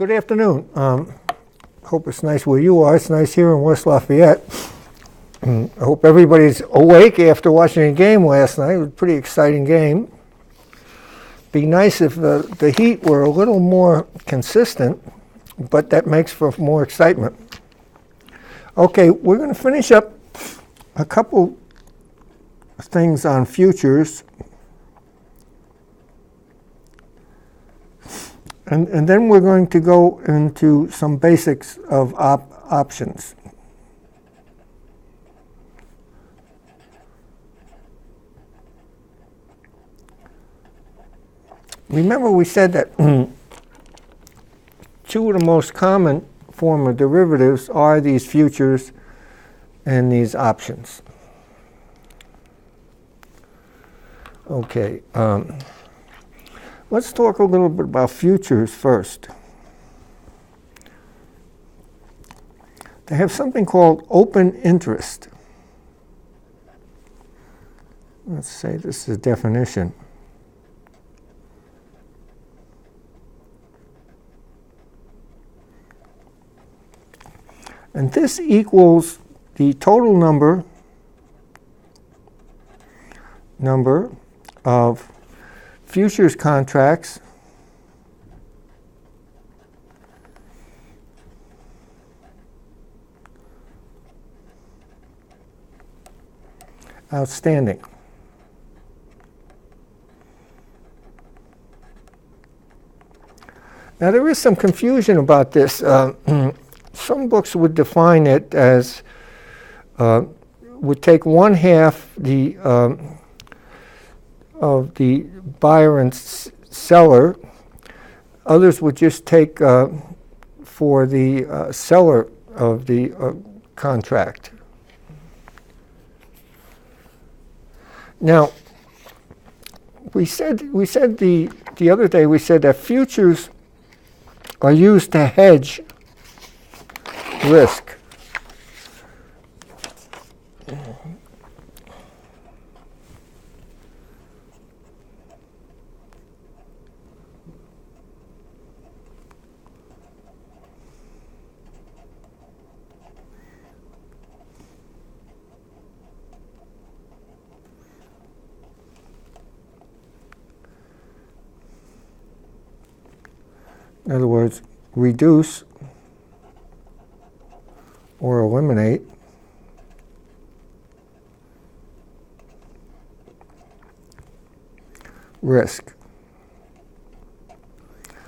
Good afternoon. Hope it's nice where you are. It's nice here in West Lafayette. I hope everybody's awake after watching a game last night. It was a pretty exciting game. Be nice if the heat were a little more consistent, but that makes for more excitement. Okay, we're going to finish up a couple things on futures. And then we're going to go into some basics of options. Remember we said that two of the most common form of derivatives are these futures and these options. Okay. Let's talk a little bit about futures first. They have something called open interest. Let's say this is a definition. And this equals the total number of futures contracts outstanding. Now there is some confusion about this. Some books would define it as would take 1/2 of the buyer and seller. Others would just take for the seller of the contract. Now, we said the other day we said that futures are used to hedge risk. In other words, reduce or eliminate risk.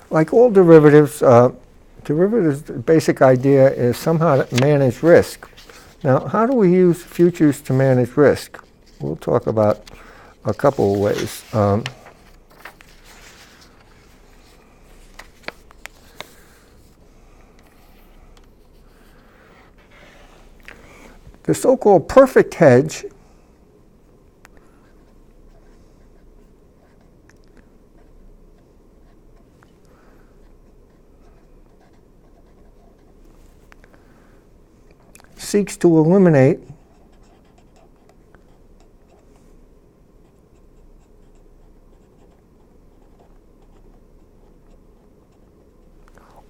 Like all derivatives, the basic idea is somehow to manage risk. Now, how do we use futures to manage risk? We'll talk about a couple of ways. The so-called perfect hedge seeks to eliminate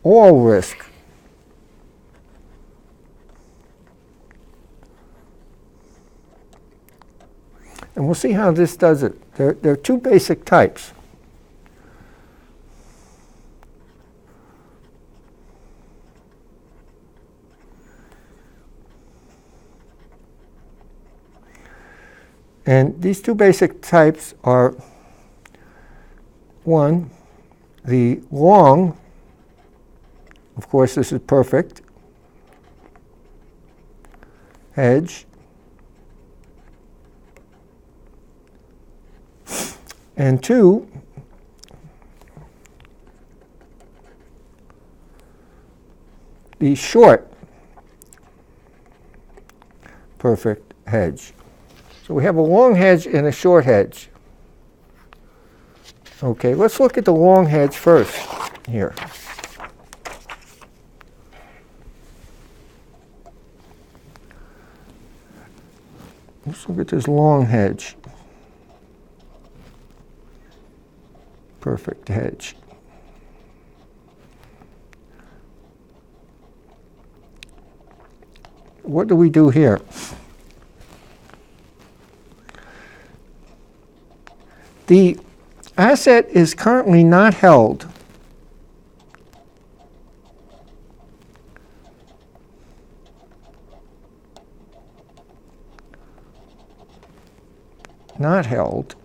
all risk. And we'll see how this does it. There are two basic types. And these two basic types are, one, the long, of course this is perfect, hedge, and two, the short perfect hedge. So we have a long hedge and a short hedge. Okay, let's look at the long hedge first here. Let's look at this long hedge. Perfect hedge. what do we do here? The asset is currently not held. Not held.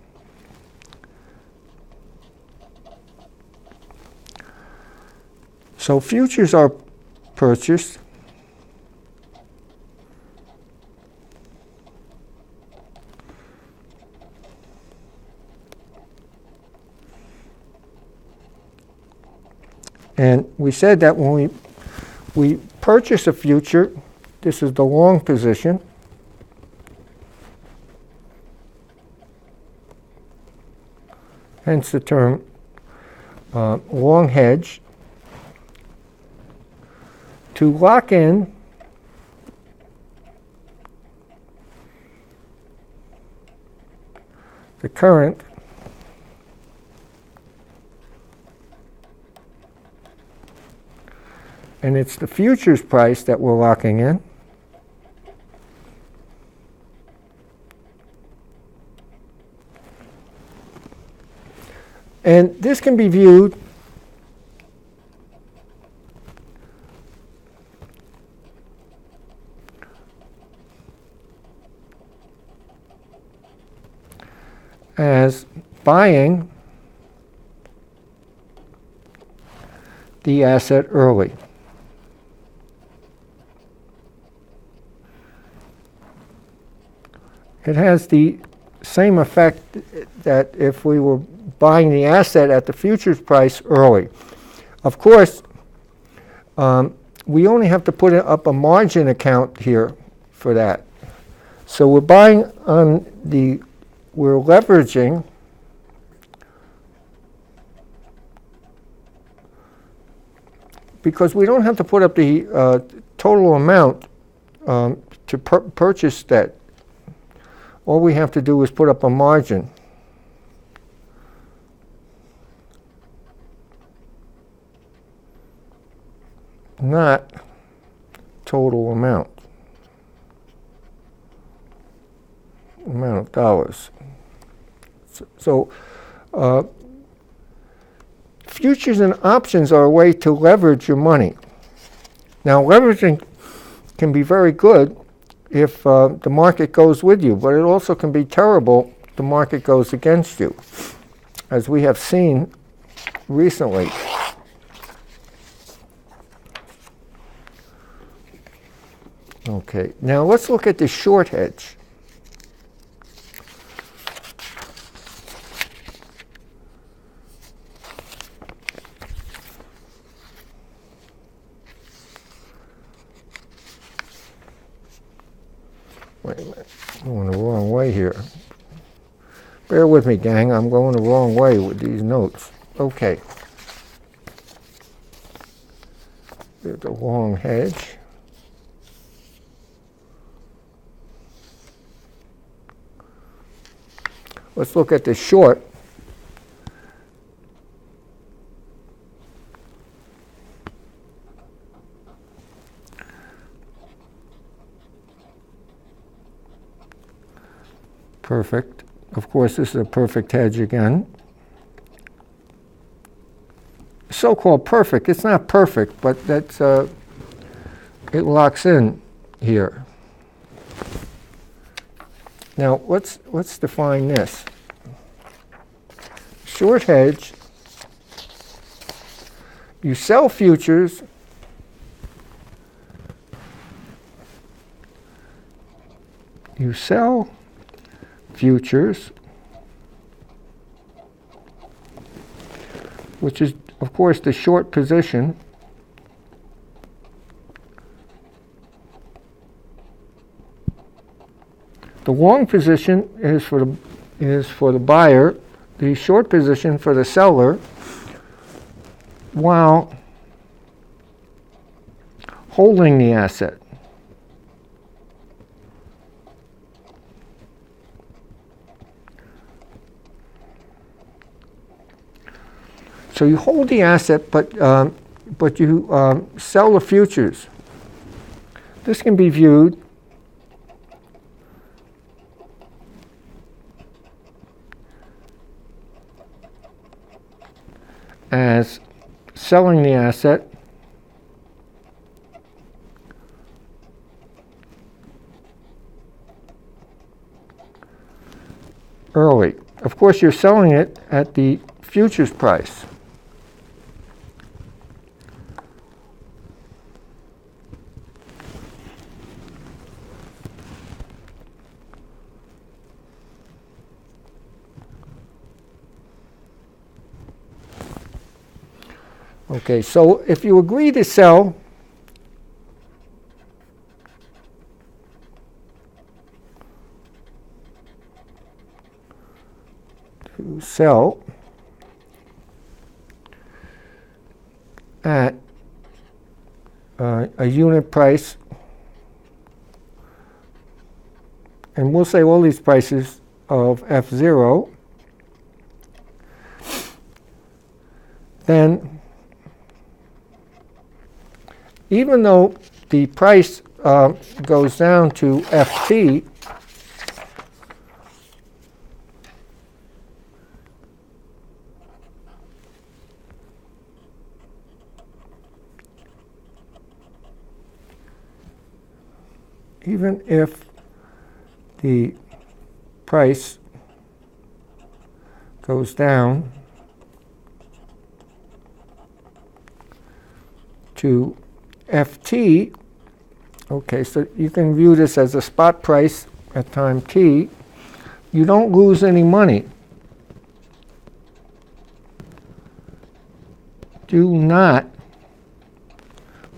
So futures are purchased. And we said that when we purchase a future, this is the long position. Hence the term long hedge. To lock in the current and it's the futures price that we're locking in. And this can be viewed as buying the asset early. It has the same effect that if we were buying the asset at the futures price early. Of course, we only have to put up a margin account here for that. So we're buying on the, we're leveraging because we don't have to put up the total amount to purchase that. All we have to do is put up a margin. Not total amount of dollars. So futures and options are a way to leverage your money. Now, leveraging can be very good if the market goes with you, but it also can be terrible if the market goes against you, as we have seen recently. Okay, now let's look at the short hedge. Wait a minute, I'm going the wrong way here. Bear with me, gang, I'm going the wrong way with these notes. Okay. There's the long hedge. Let's look at the short. Perfect. Of course, this is a perfect hedge again. So-called perfect. It's not perfect, but that's it locks in here. Now, let's define this. Short hedge, you sell futures, which is, of course, the short position. The long position is for the buyer, the short position for the seller, while holding the asset. So you hold the asset, but you sell the futures. This can be viewed as selling the asset early. Of course, you're selling it at the futures price. Okay, so if you agree to sell, at a unit price, and we'll say all these prices of F0, then even though the price goes down to Ft, even if the price goes down to Ft, okay, so you can view this as a spot price at time t, you don't lose any money. Do not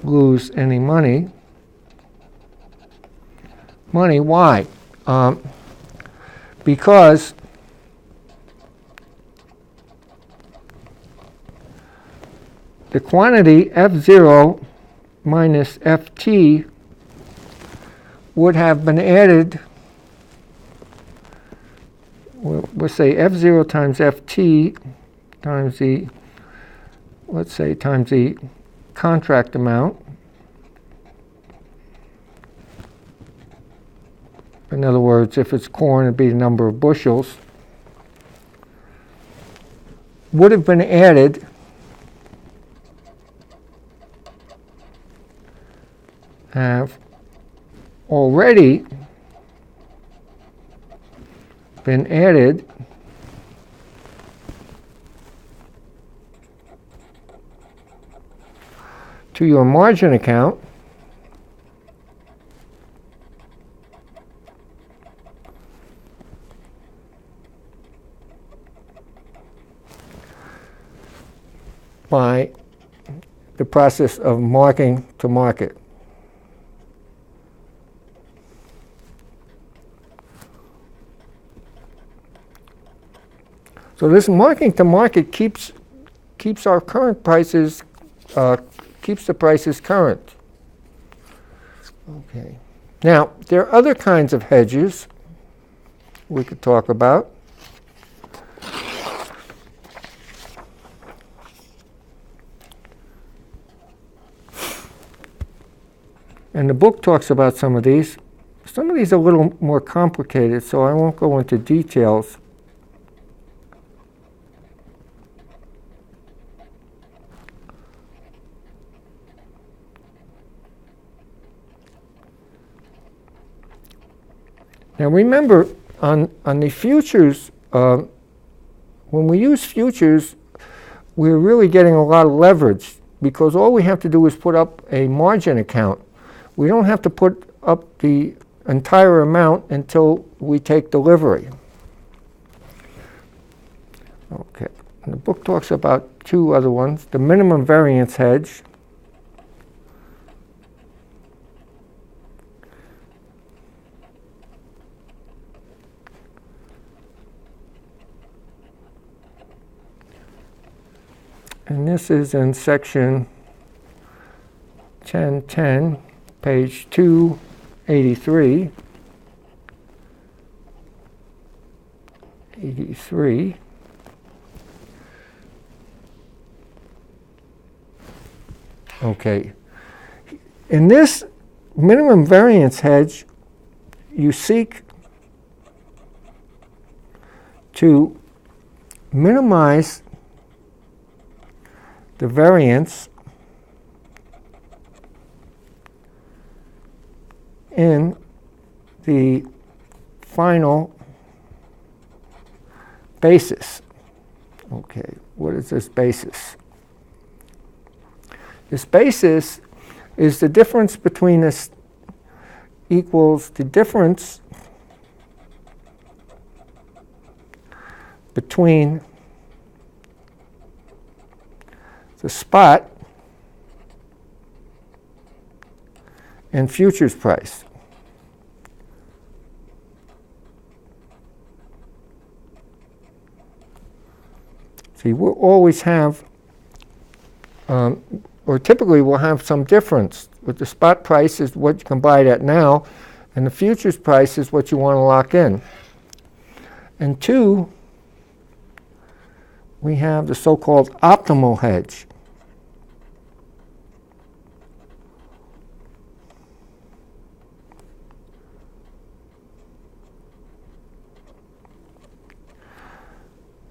lose any money. Why? Because the quantity F0 minus Ft would have been added, we'll say F0 times Ft times the, let's say, times the contract amount. In other words, if it's corn, it'd be the number of bushels, would have been added have already been added to your margin account by the process of marking to market. So this marking to market keeps our current prices, keeps the prices current. Okay. Now, there are other kinds of hedges we could talk about. And the book talks about some of these. Some of these are a little more complicated, so I won't go into details. Now remember, on the futures, when we use futures, we're really getting a lot of leverage because all we have to do is put up a margin account. We don't have to put up the entire amount until we take delivery. Okay, and the book talks about two other ones. The minimum variance hedge. And this is in section 1010, page 283. 83. Okay. In this minimum variance hedge, you seek to minimize the variance in the final basis. Okay, what is this basis? This basis is the difference between this equals the difference between the spot and futures price. See, we'll always have, or typically we'll have some difference. With the spot price is what you can buy it at now, and the futures price is what you want to lock in. And two, we have the so-called optimal hedge.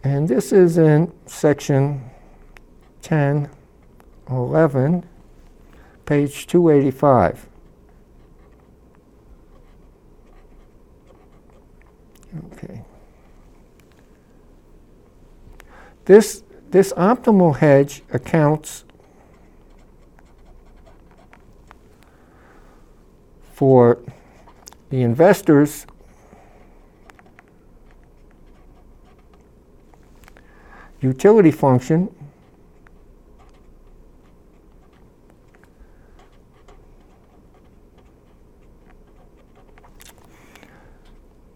And this is in section 1011, page 285. Okay. This optimal hedge accounts for the investor's utility function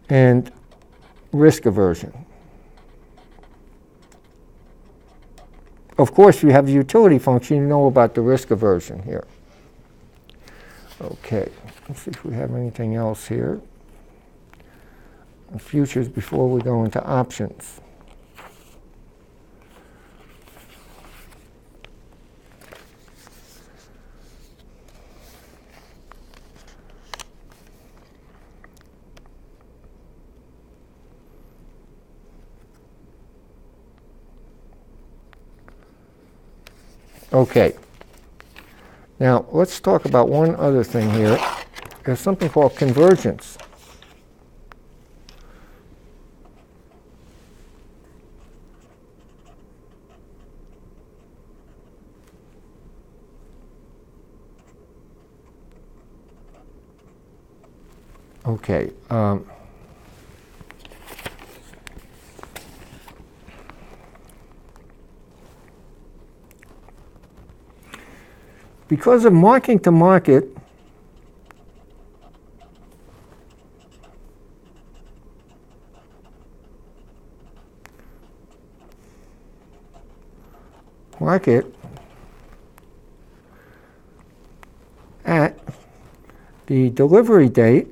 and risk aversion. Of course, you have the utility function, you know about the risk aversion here. Okay, let's see if we have anything else here. Futures before we go into options. Okay, now let's talk about one other thing here. There's something called convergence. Okay. Because of marking to market, at the delivery date,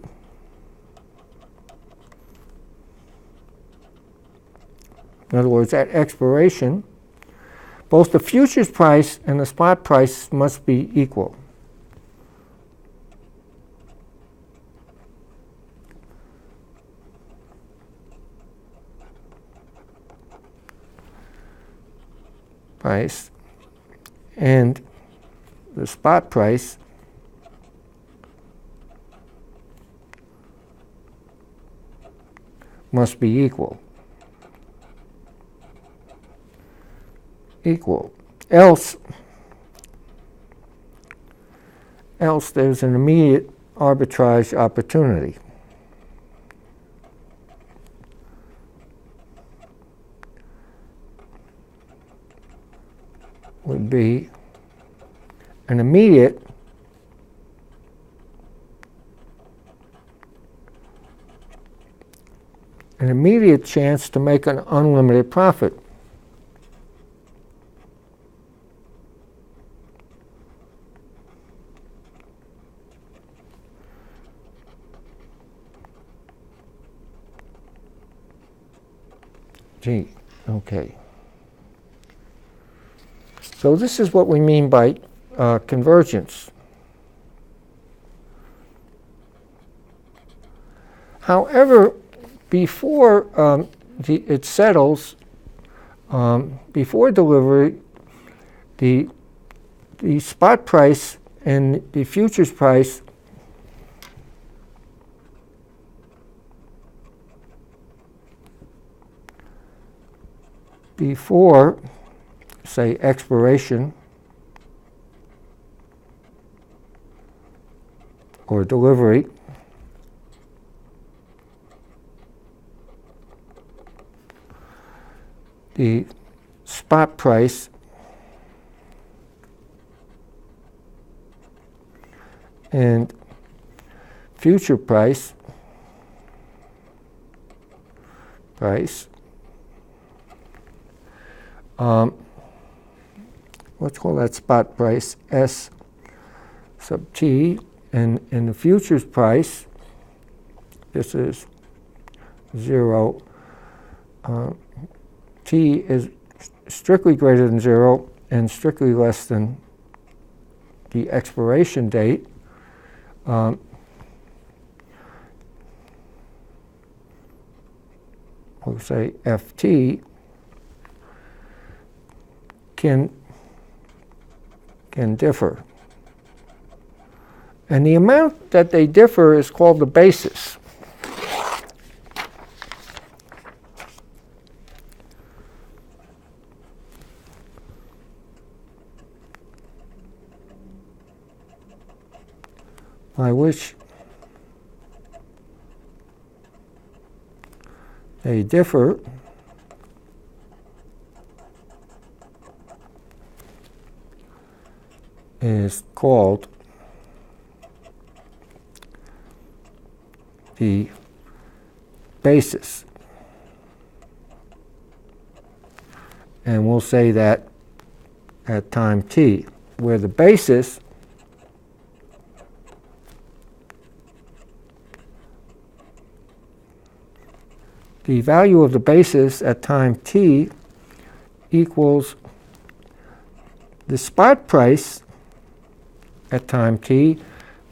in other words, at expiration, both the futures price and the spot price must be equal. Price and the spot price must be equal. Else there's an immediate arbitrage opportunity. Would be an immediate chance to make an unlimited profit. Gee, okay. So this is what we mean by convergence. However, before it settles, before delivery, the spot price and the futures price before, say, expiration or delivery the spot price and future price let's call that spot price S sub T, and in the futures price, this is 0. T is strictly greater than 0 and strictly less than the expiration date. We'll say FT can differ. And the amount that they differ is called the basis. By which they differ is called the basis. And we'll say that at time t, where the basis the value of the basis at time t equals the spot price at time t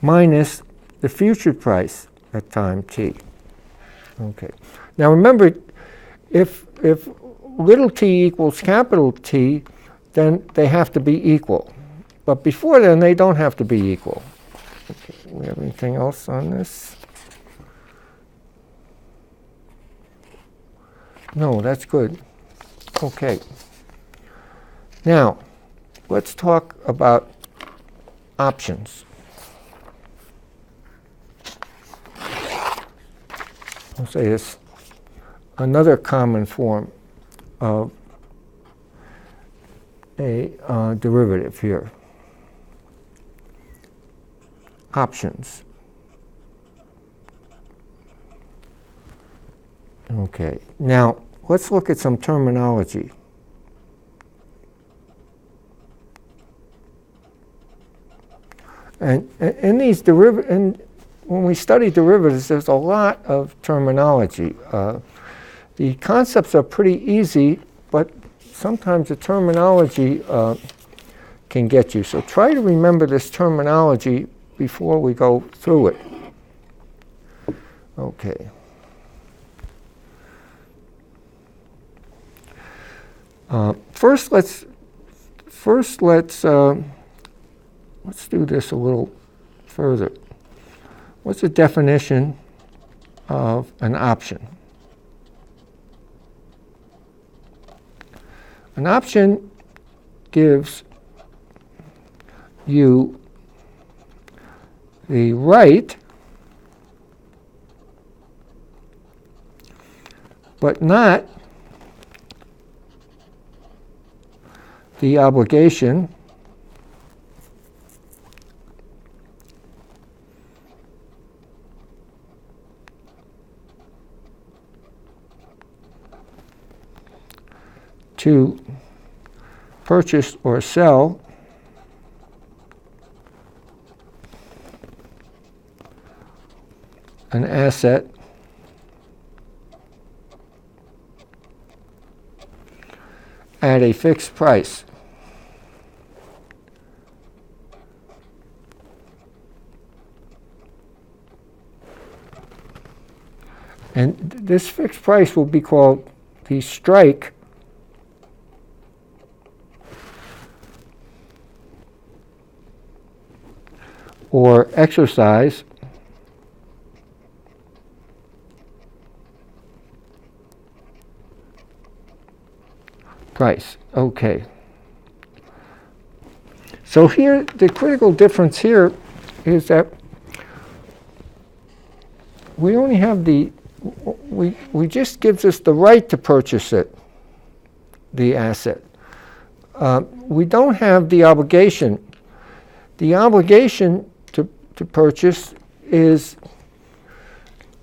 minus the future price at time t. Okay. Now remember, if little t equals capital T, then they have to be equal. But before then, they don't have to be equal. Okay. We have anything else on this? No, that's good. Okay. Now, let's talk about options. I'll say this, another common form of a derivative here. Options. Okay, now let's look at some terminology. And in these derivatives, when we study derivatives, there's a lot of terminology. The concepts are pretty easy, but sometimes the terminology can get you. So try to remember this terminology before we go through it. Okay. First, let's do this a little further. What's the definition of an option? An option gives you the right, but not the obligation to purchase or sell an asset at a fixed price. And this fixed price will be called the strike or exercise price. Okay. So here, the critical difference here is that we only have we just gives us the right to purchase it, the asset. We don't have the obligation. The obligation to purchase is,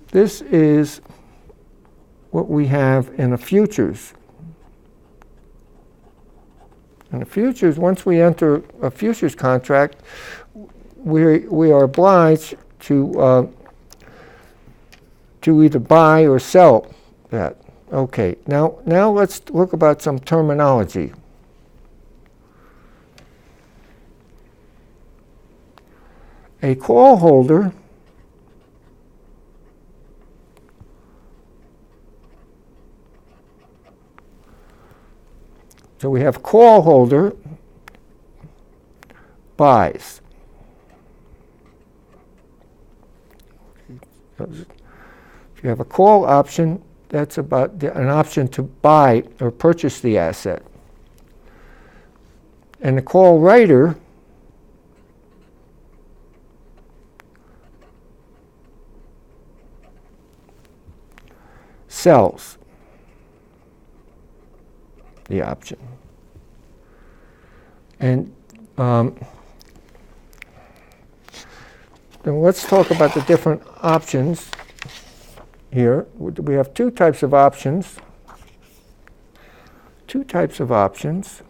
this is what we have in a futures. In the futures, once we enter a futures contract, we are obliged to either buy or sell that. Okay, now let's look about some terminology. A call holder so we have call holder buys. If you have a call option, that's about an option to buy or purchase the asset. And the call writer sells the option. And then let's talk about the different options here. We have two types of options. Two types of options.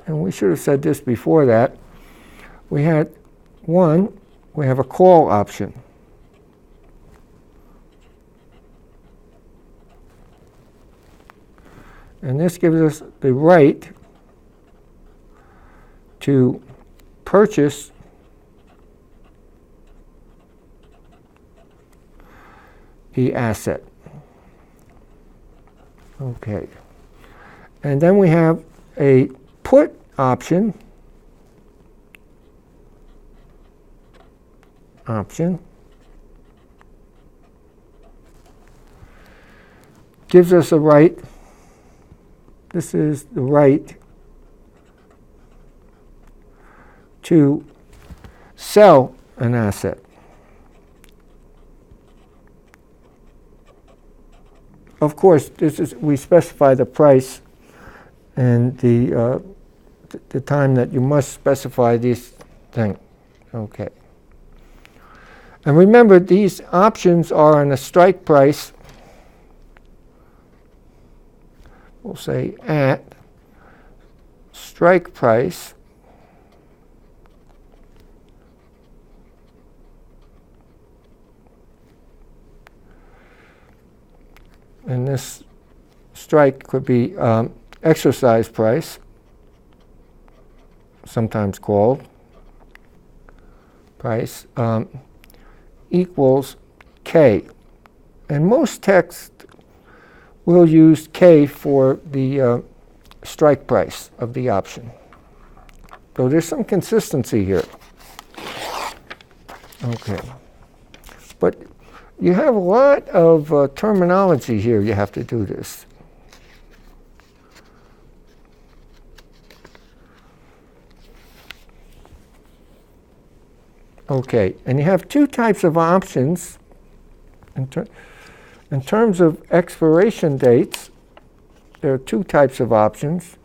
And we should have said this before that. We have a call option. And this gives us the right to purchase the asset. Okay. And then we have a put option. Gives us a right. This is the right to sell an asset. Of course, we specify the price and the time that you must specify these things. Okay. And remember, these options are on a strike price. We'll say at strike price and this strike could be exercise price, sometimes called price, equals K. And most texts will use K for the strike price of the option. So there's some consistency here. Okay. But you have a lot of terminology here. You have to do this. Okay, and you have two types of options. In terms of expiration dates, there are two types of options.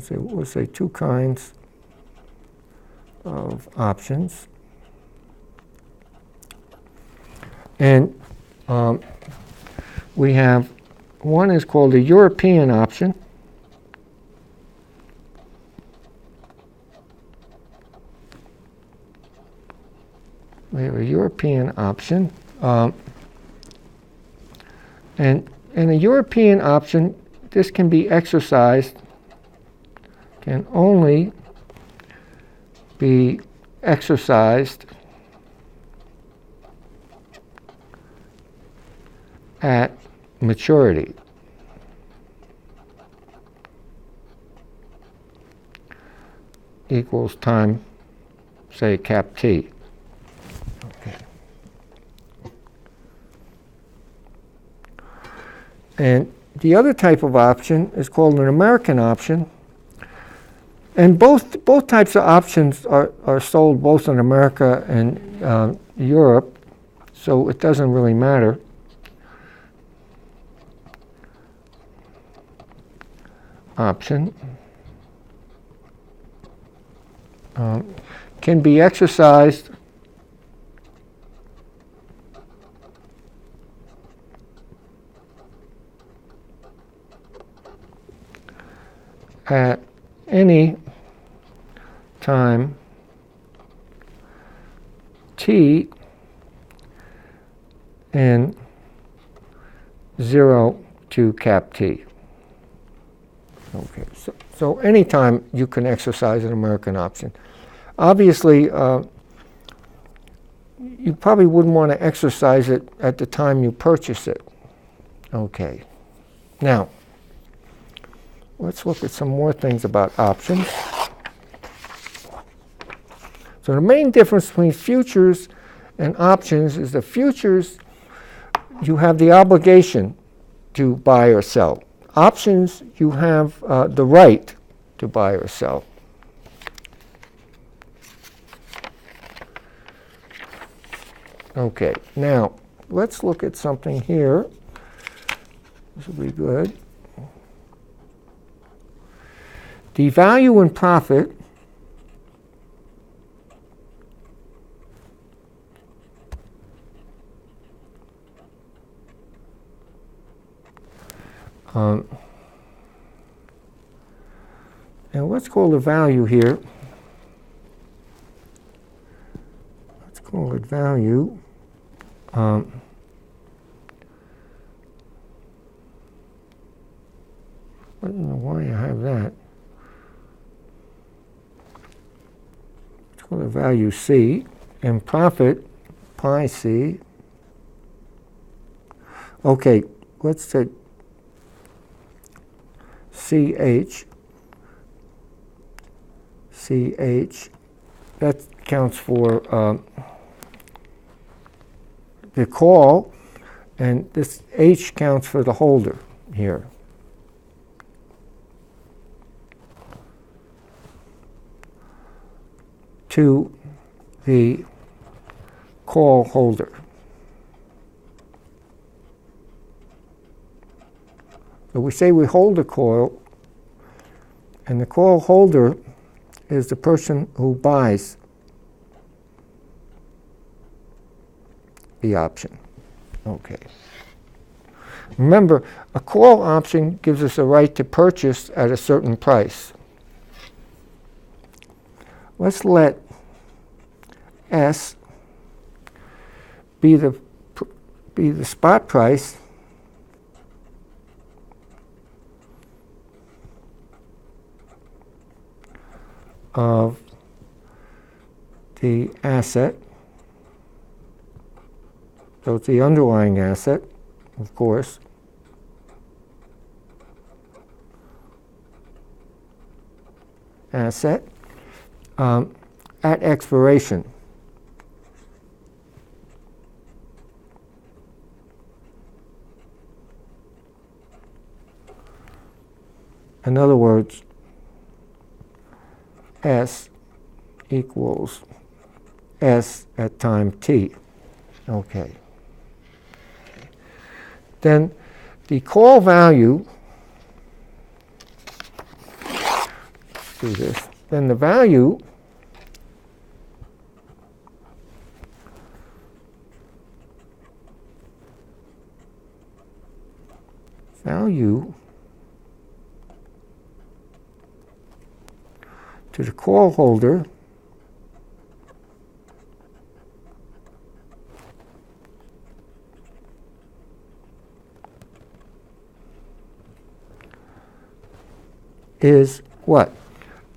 We'll say two kinds of options. And we have one is called a European option. We have a European option. And a European option, this can be exercised, can only be exercised at maturity. Equals time, say, cap t. Okay. And the other type of option is called an American option. And both types of options are sold both in America and Europe, so it doesn't really matter. Option can be exercised at any time t in 0 to cap t. Okay, so anytime you can exercise an American option. Obviously, you probably wouldn't want to exercise it at the time you purchase it. Okay, now let's look at some more things about options. So the main difference between futures and options is the futures, you have the obligation to buy or sell. Options, you have the right to buy or sell. Okay, now let's look at something here. This will be good. The value and profit and let's call the value here. Let's call it value. I don't know why I have that. Let's call it value C, and profit pi C. Okay, let's say CH, that counts for the call, and this H counts for the holder here. To the call holder. So we say we hold a call, and the call holder is the person who buys the option. Okay. Remember, a call option gives us a right to purchase at a certain price. Let's let S be the spot price of the asset. So it's the underlying asset, of course. Asset at expiration. In other words, S equals S at time t. Okay. Then the call value, do this, then the value value to the call holder is what?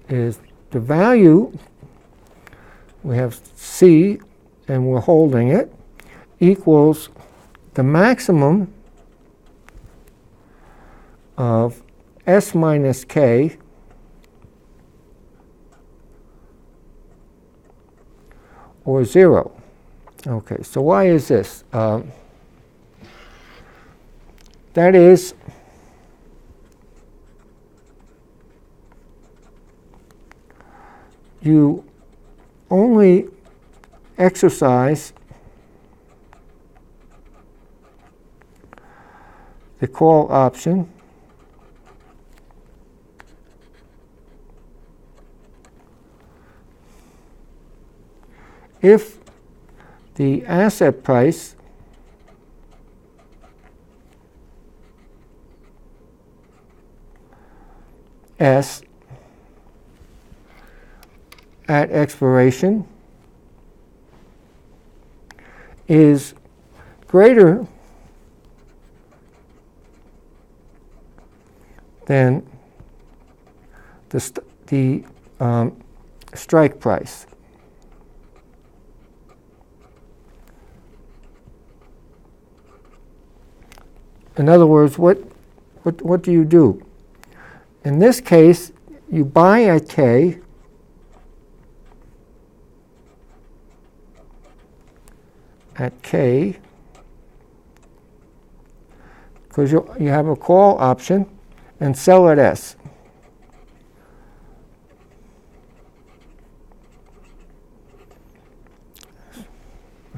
Is the value, we have C and we're holding it, equals the maximum of S minus K or 0. Okay, so why is this? That is, you only exercise the call option if the asset price S at expiration is greater than the strike price. In other words, what do you do? In this case, you buy at K because you have a call option, and sell at S.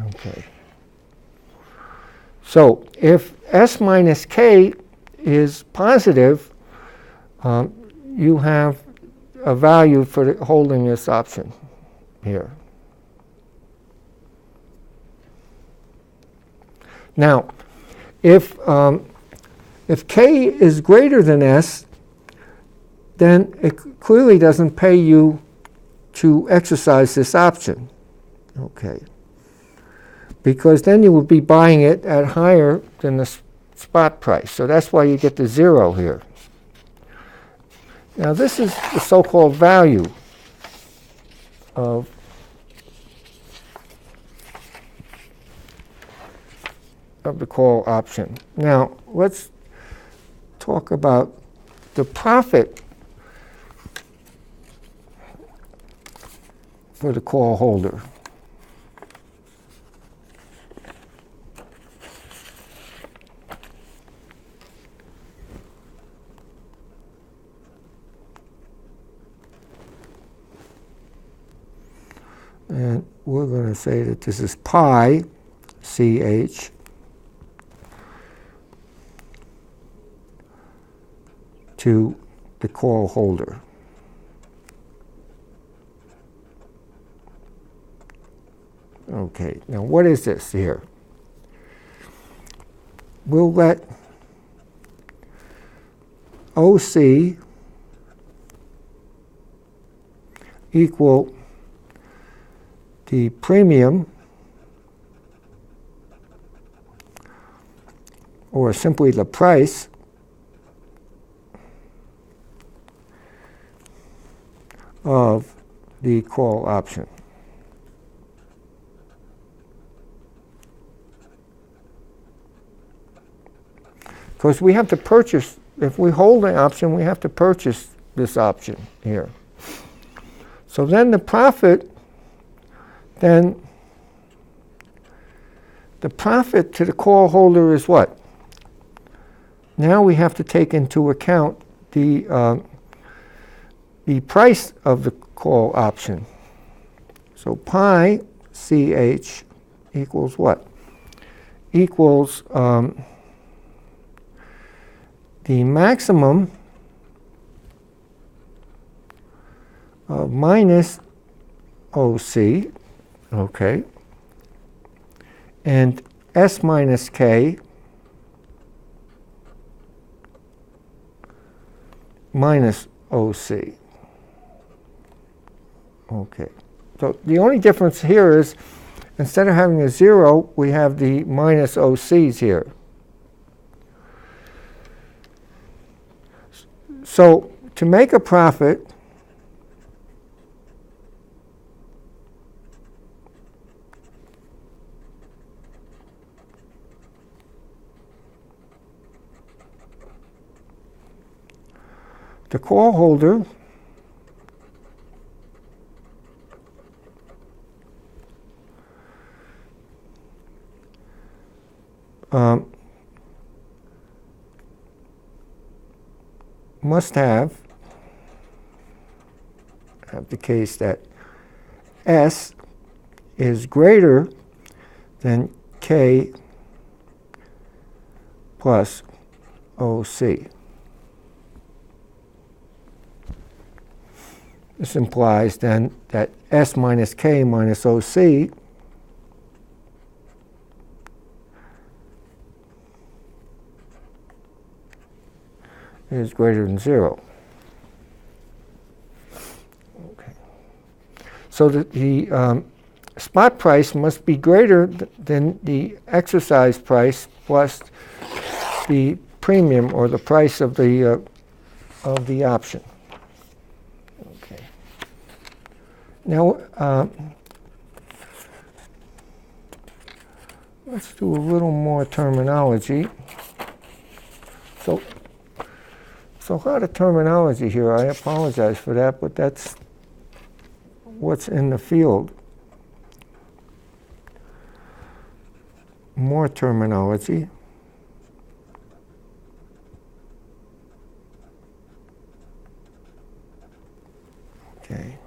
Okay. So if S minus K is positive, you have a value for holding this option here. Now, if K is greater than S, then it clearly doesn't pay you to exercise this option. Okay. Because then you would be buying it at higher than the spot price. So that's why you get the 0 here. Now this is the so-called value of the call option. Now let's talk about the profit for the call holder. And we're going to say that this is pi CH to the call holder. Okay, now what is this here? We'll let OC equal the premium, or simply the price, of the call option. Because we have to purchase, if we hold an option, we have to purchase this option here. So then the profit, then the profit to the call holder is what? Now we have to take into account the price of the call option. So pi CH equals what? Equals the maximum of minus OC, okay, and S minus K minus OC. Okay. So the only difference here is instead of having a 0, we have the minus OCs here. So to make a profit, the call holder must have the case that S is greater than K plus OC. This implies then that S minus K minus OC is greater than 0. Okay. So that the spot price must be greater than the exercise price plus the premium or the price of the option. Okay. Now let's do a little more terminology. So a lot of terminology here. I apologize for that, but that's what's in the field. More terminology. Okay.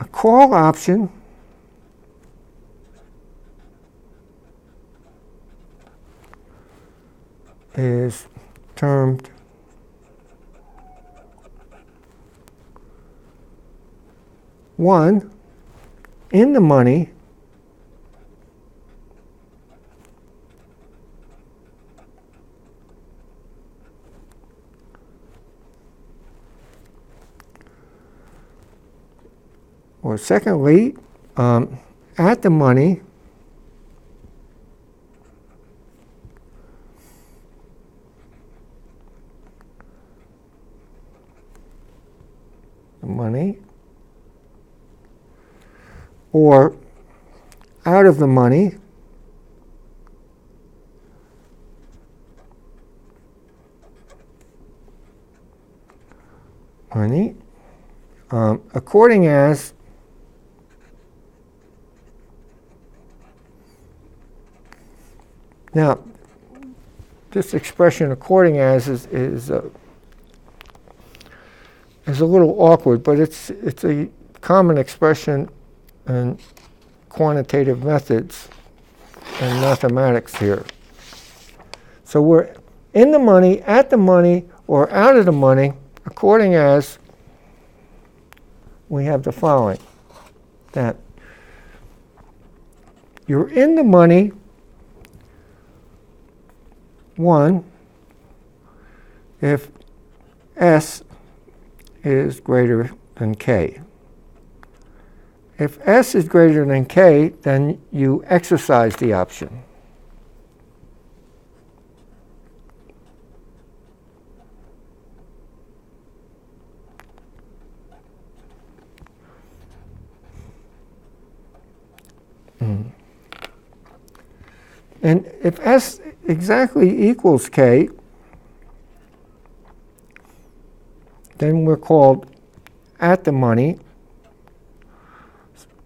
A call option is termed one, in the money, or secondly, at the money, or out of the money, according as now this expression according as is a little awkward, but it's a common expression in quantitative methods and mathematics here. So we're in the money, at the money, or out of the money, according as we have the following. That you're in the money, 1, if S is greater than K. If S is greater than K, then you exercise the option. And if S exactly equals K, then we're called at the money.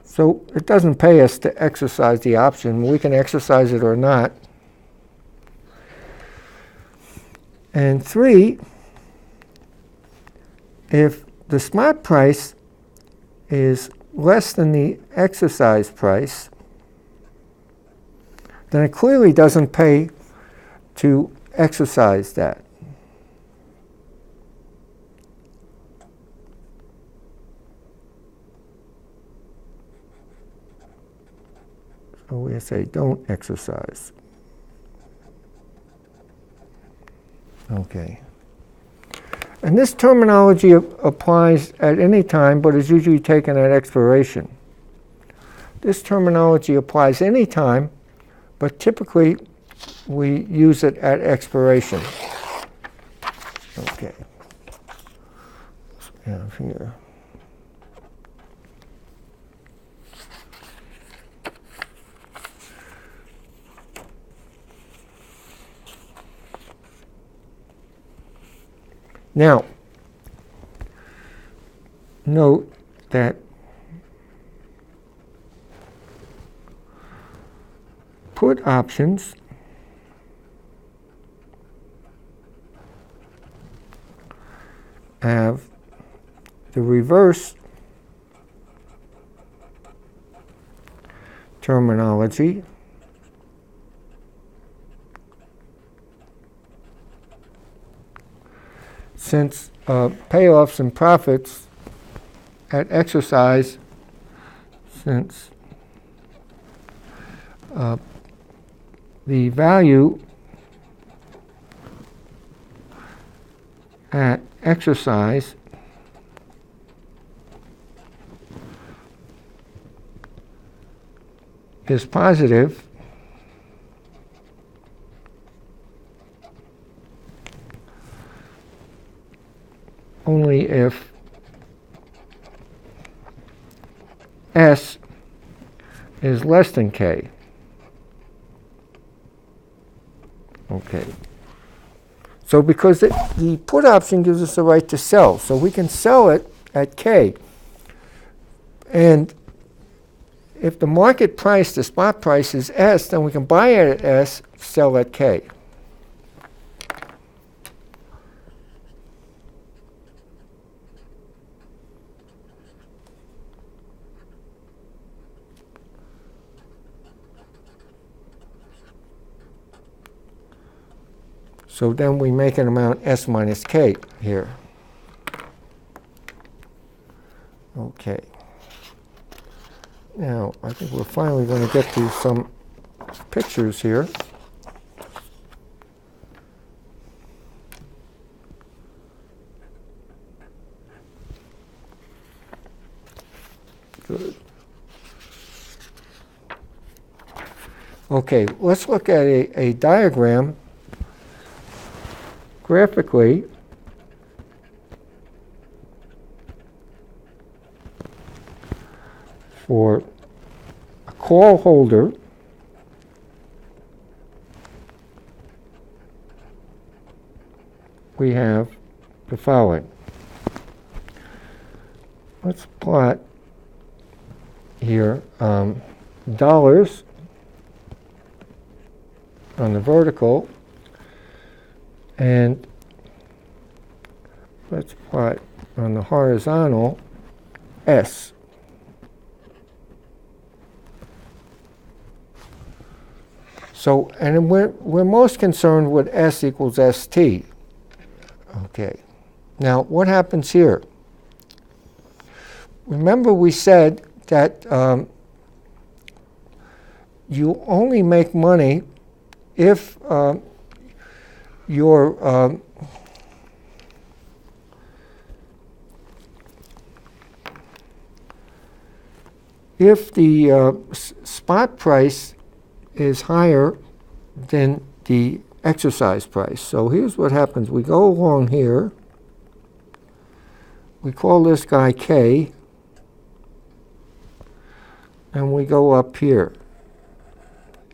So it doesn't pay us to exercise the option. We can exercise it or not. And 3, if the spot price is less than the exercise price, then it clearly doesn't pay to exercise that. So we say don't exercise. Okay. And this terminology applies at any time, but is usually taken at expiration. This terminology applies any time, but typically we use it at expiration. Okay. Down here. Now, note that put options have the reverse terminology since payoffs and profits at exercise, since the value at exercise is positive, only if S is less than K. Okay. So because the put option gives us the right to sell, so we can sell it at K. And if the market price, the spot price is S, then we can buy it at S, sell at K. So then we make an amount S minus K here. Okay. Now, I think we're finally going to get to some pictures here. Good. Okay, let's look at a diagram graphically for a call holder we have the following. Let's plot here dollars on the vertical, and let's plot on the horizontal S. So, and we're most concerned with S equals ST. Okay. Now, what happens here? Remember we said that you only make money if your if the spot price is higher than the exercise price. So here's what happens. We go along here. We call this guy K. And we go up here.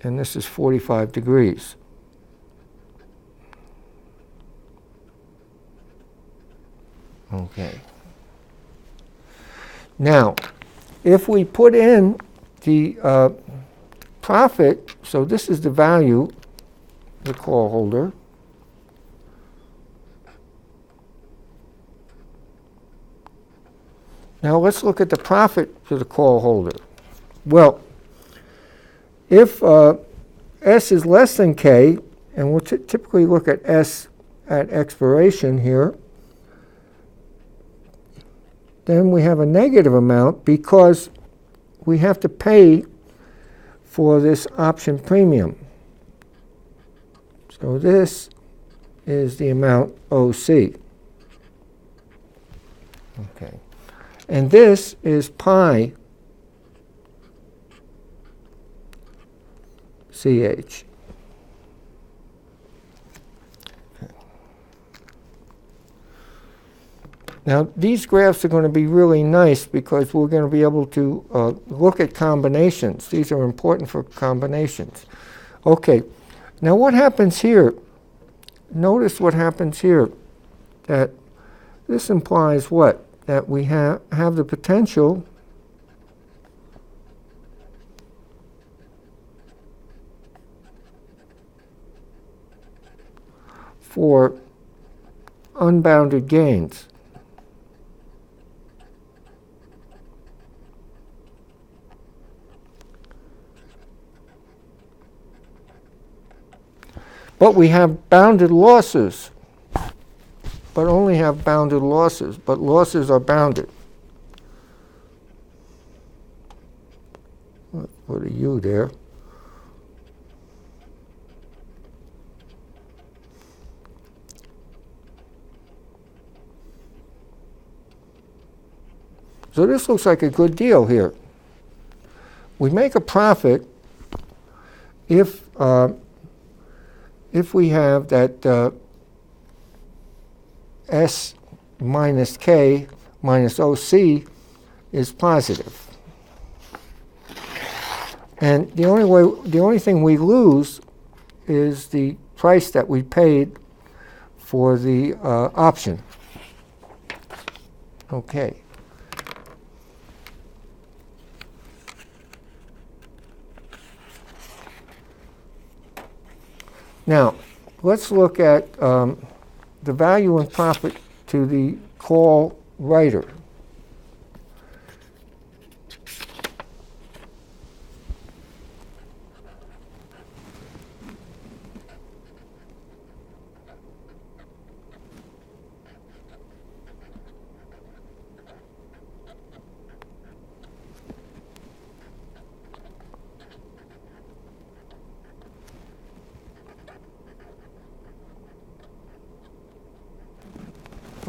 And this is 45 degrees. Okay. Now, if we put in the profit, so this is the value, the call holder. Now let's look at the profit for the call holder. Well, if S is less than K, and we'll typically look at S at expiration here, then we have a negative amount because we have to pay for this option premium. So this is the amount OC. Okay. And this is pi CH. Now, these graphs are going to be really nice because we're going to be able to look at combinations. These are important for combinations. Okay, now what happens here? Notice what happens here. That this implies what? That we have the potential for unbounded gains. But we have bounded losses, but only have bounded losses, but losses are bounded. Let's put a U there. So this looks like a good deal here. We make a profit if we have that S minus K minus OC is positive. And the only thing we lose is the price that we paid for the option. Okay. Now, let's look at the value and profit to the call writer.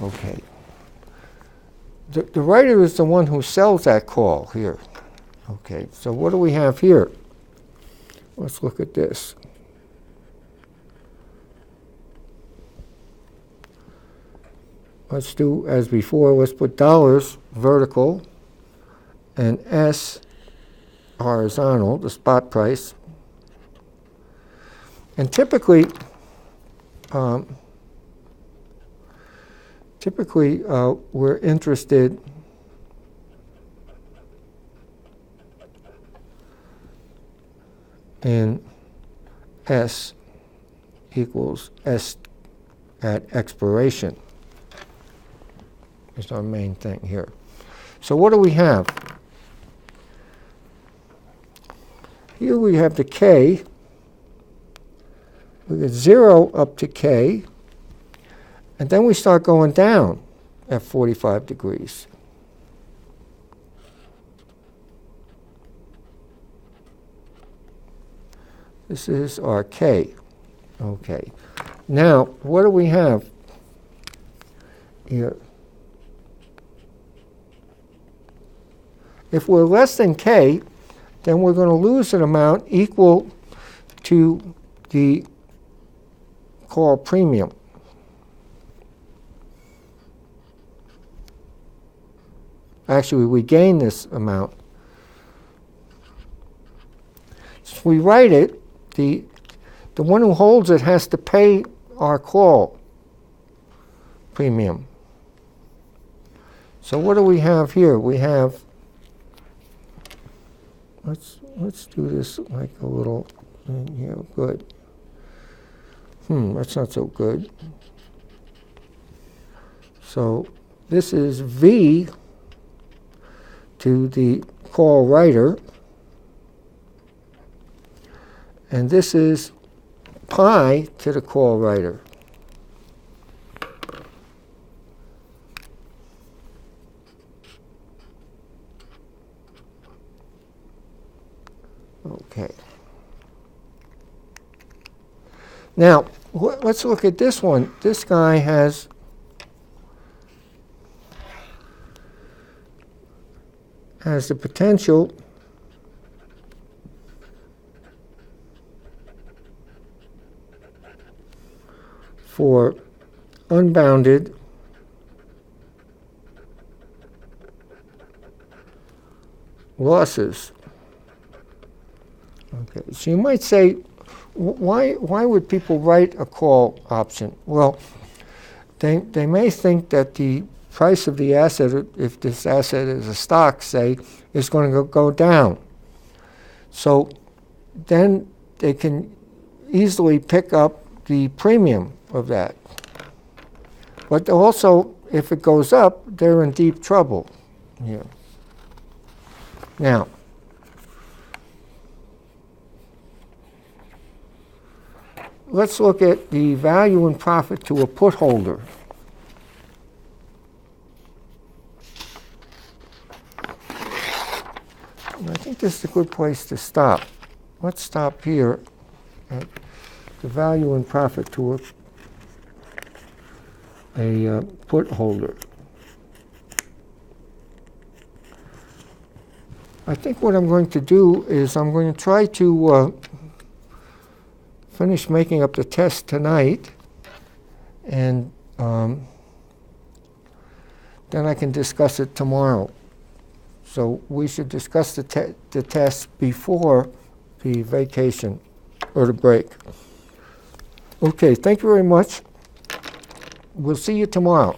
Okay. The writer is the one who sells that call here. Okay, so what do we have here? Let's look at this. Let's do as before. Let's put dollars vertical and S horizontal, the spot price. And typically, we're interested in S equals S at expiration. Is our main thing here. So what do we have? Here we have the K. We get 0 up to K. And then we start going down at 45 degrees. This is our K. Okay. Now, what do we have here? If we're less than K, then we're going to lose an amount equal to the call premium. Actually, we gain this amount. So we write it, the one who holds it has to pay our call premium. So what do we have here? We have, let's do this like a little, yeah, good. That's not so good. So this is V to the call writer, and this is pi to the call writer. Okay. Now, let's look at this one. This guy has has the potential for unbounded losses. Okay, so you might say, why would people write a call option? Well, they may think that the price of the asset, if this asset is a stock, say, is going to go down. So then they can easily pick up the premium of that. But also, if it goes up, they're in deep trouble here. Now, let's look at the value and profit to a put holder. And I think this is a good place to stop. Let's stop here at the value and profit to a put holder. I think what I'm going to do is I'm going to try to finish making up the test tonight, and then I can discuss it tomorrow. So we should discuss the test before the vacation or the break. Okay, thank you very much. We'll see you tomorrow.